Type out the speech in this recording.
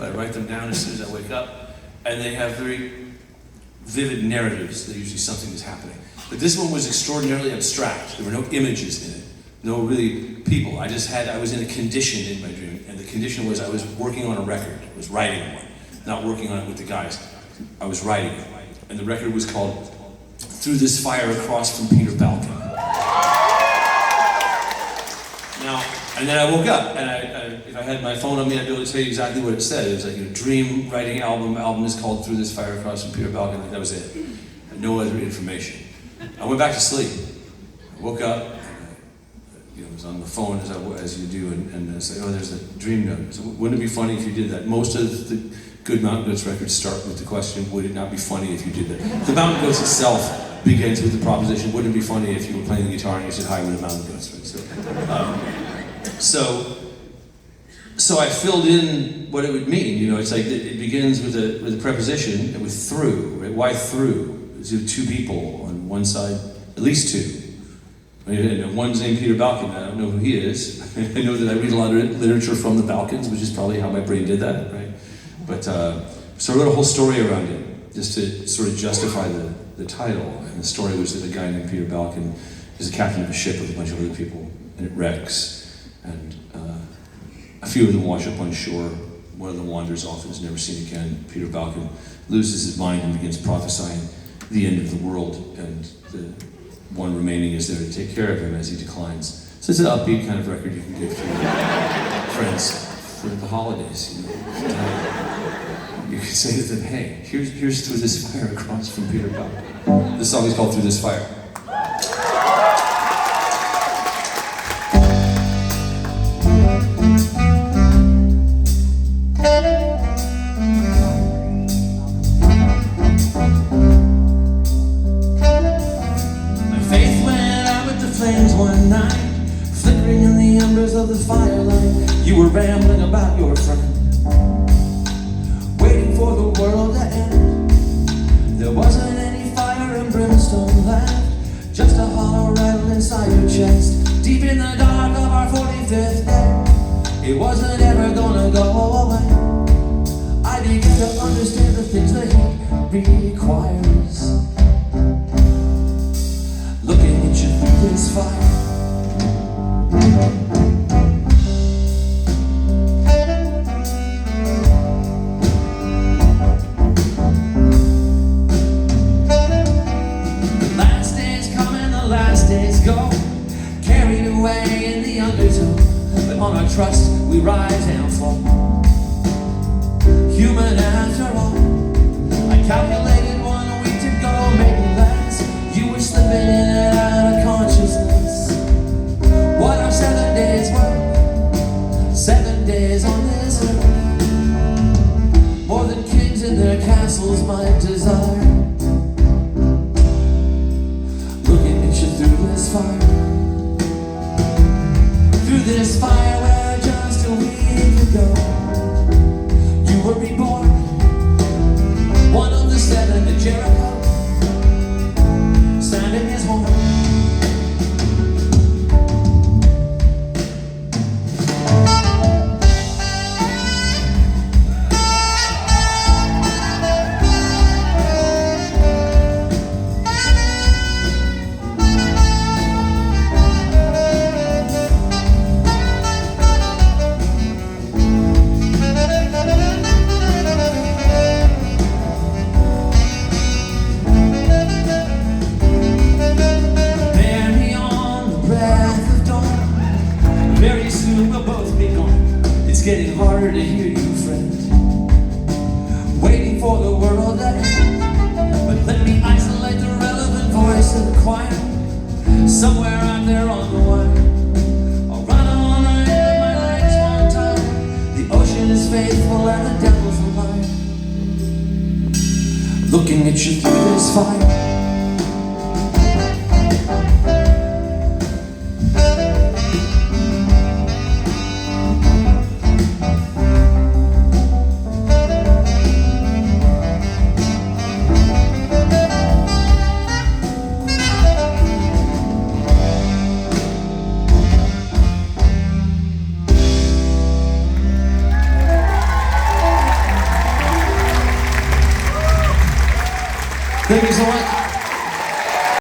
I write them down as soon as I wake up, and they have very vivid narratives that usually something is happening. But this one was extraordinarily abstract. There were no images in it, no really people. I was in a condition in my dream, and the condition was I was working on a record. I was writing one, not working on it with the guys. I was writing it, and the record was called "Through This Fire Across from Peter Balkan." Now, and then I woke up, and if I had my phone on me, I'd be able to tell you exactly what it said. It was like a dream writing album. Album is called "Through This Fire Across from Peter Balkan." That was it. And no other information. I went back to sleep. I woke up. I was on the phone as you do, and I said, "Oh, there's a dream note." So wouldn't it be funny if you did that? Most of the good Mountain Goats records start with the question, "Would it not be funny if you did that?" The Mountain Goats itself begins with the proposition, "Wouldn't it be funny if you were playing the guitar and you said hi with the Mountain Goats?" Right? So I filled in what it would mean. It's like it begins with a preposition, with through. Right? Why through? There's two people on one side, at least two. One's named Peter Balkan. I don't know who he is. I know that I read a lot of literature from the Balkans, which is probably how my brain did that, right? But so I wrote a whole story around it, just to sort of justify the title. And the story was that a guy named Peter Balkan is a captain of a ship with a bunch of other people, and it wrecks. And a few of them wash up on shore. One of them wanders off and is never seen again. Peter Balkan loses his mind and begins prophesying the end of the world, and the one remaining is there to take care of him as he declines. So it's an upbeat kind of record you can give to your friends for the holidays. You could say to them, "Hey, here's Through This Fire Across from Peter Balkan." This song is called "Through This Fire." One night, flickering in the embers of the firelight, you were rambling about your friend, waiting for the world to end. There wasn't any fire and brimstone left, just a hollow rattle inside your chest. Deep in the dark of our 45th day, it wasn't ever gonna go away. I began to understand the things that he requires. Looking at you through this fire. The last days come and the last days go, carried away in the undertow. But on our trust we rise and fall. Human after all. I calculated 1 week to go, maybe less. You were slipping in and out of consciousness. What are 7 days worth? 7 days on this earth. More than kings in their castles might desire. Looking at you through this fire. Through this fire where just a week ago you were reborn. One of the 7 to Jericho, sounding his horn. Very soon we'll both be gone. It's getting harder to hear you, friend. Waiting for the world to end. But let me isolate the relevant voice of the choir. Somewhere out there on the wire. I'll run all night and my legs won't tire. The ocean is faithful and the devil's a liar. Looking at you through this fire. Thank you so much.